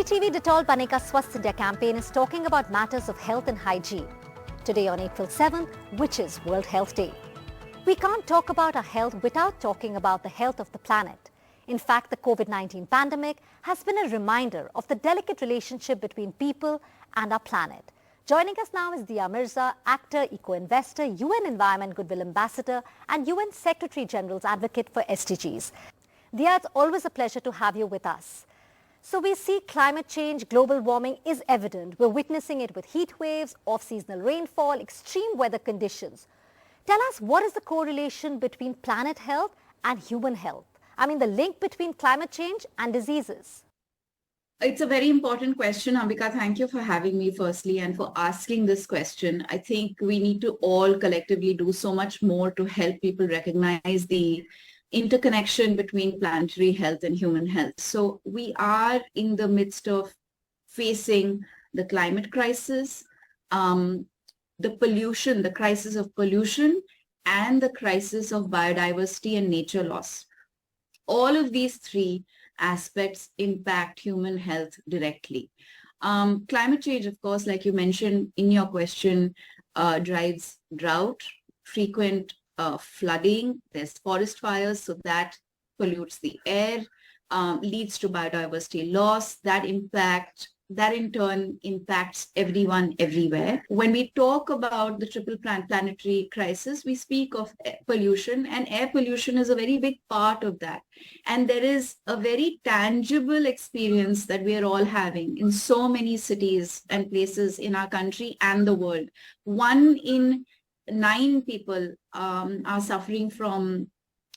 NDTV Detol Bane Ka Swasth India campaign is talking about matters of health and hygiene. Today on April 7th, which is World Health Day. We can't talk about our health without talking about the health of the planet. In fact, the COVID-19 pandemic has been a reminder of the delicate relationship between people and our planet. Joining us now is Dia Mirza, actor, eco-investor, UN Environment Goodwill Ambassador and UN Secretary General's Advocate for SDGs. Dia, it's always a pleasure to have you with us. So we see climate change, global warming is evident. We're witnessing it with heat waves, off-seasonal rainfall, extreme weather conditions. Tell us, what is the correlation between planet health and human health? I mean, the link between climate change and diseases. It's a very important question, Ambika. Thank you for having me firstly and for asking this question. I think we need to all collectively do so much more to help people recognize the interconnection between planetary health and human health. So we are in the midst of facing the climate crisis, the pollution, the crisis of pollution, and the crisis of biodiversity and nature loss. All of these three aspects impact human health directly. Climate change, of course, like you mentioned in your question, drives drought, frequent flooding, there's forest fires, so that pollutes the air, leads to biodiversity loss, that in turn impacts everyone everywhere. When we talk about the triple planetary crisis, we speak of pollution, and air pollution is a very big part of that. And there is a very tangible experience that we are all having in so many cities and places in our country and the world. 1 in 9 people are suffering from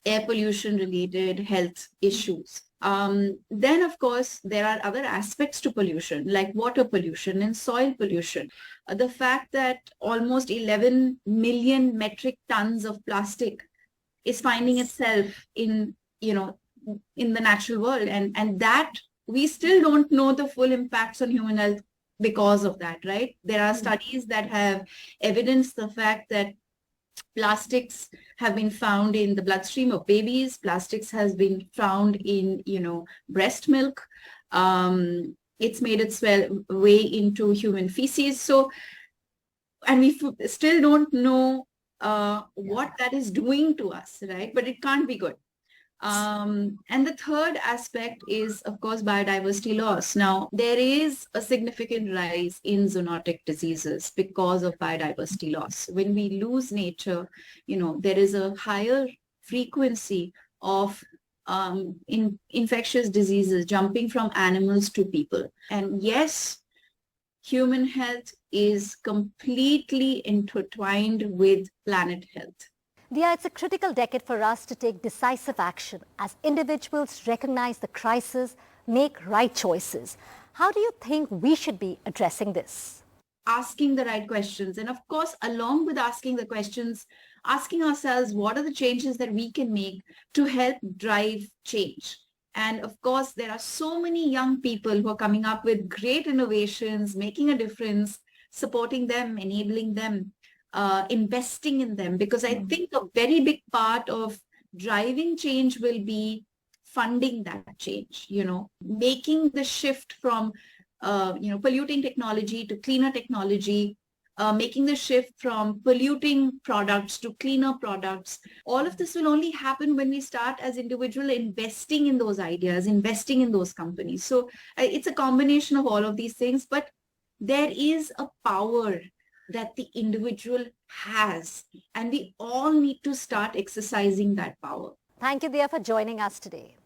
air pollution related health issues. Then, of course, there are other aspects to pollution like water pollution and soil pollution. The fact that almost 11 million metric tons of plastic is finding itself in the natural world, and that we still don't know the full impacts on human health because of that, right? There are studies that have evidenced the fact that plastics have been found in the bloodstream of babies. Plastics has been found in, breast milk. It's made its way into human feces. So, and we still don't know what that is doing to us, right? But it can't be good. And the third aspect is, of course, biodiversity loss. Now, there is a significant rise in zoonotic diseases because of biodiversity loss. When we lose nature, there is a higher frequency of infectious diseases jumping from animals to people. And yes, human health is completely intertwined with planet health. Dia, it's a critical decade for us to take decisive action as individuals recognize the crisis, make right choices. How do you think we should be addressing this? Asking the right questions. And of course, along with asking the questions, asking ourselves what are the changes that we can make to help drive change. And of course, there are so many young people who are coming up with great innovations, making a difference, supporting them, enabling them. Investing in them, because I think a very big part of driving change will be funding that change, making the shift from, polluting technology to cleaner technology, making the shift from polluting products to cleaner products. All of this will only happen when we start as individuals investing in those ideas, investing in those companies. So it's a combination of all of these things, but there is a power that the individual has, and we all need to start exercising that power. Thank you, Dia, for joining us today.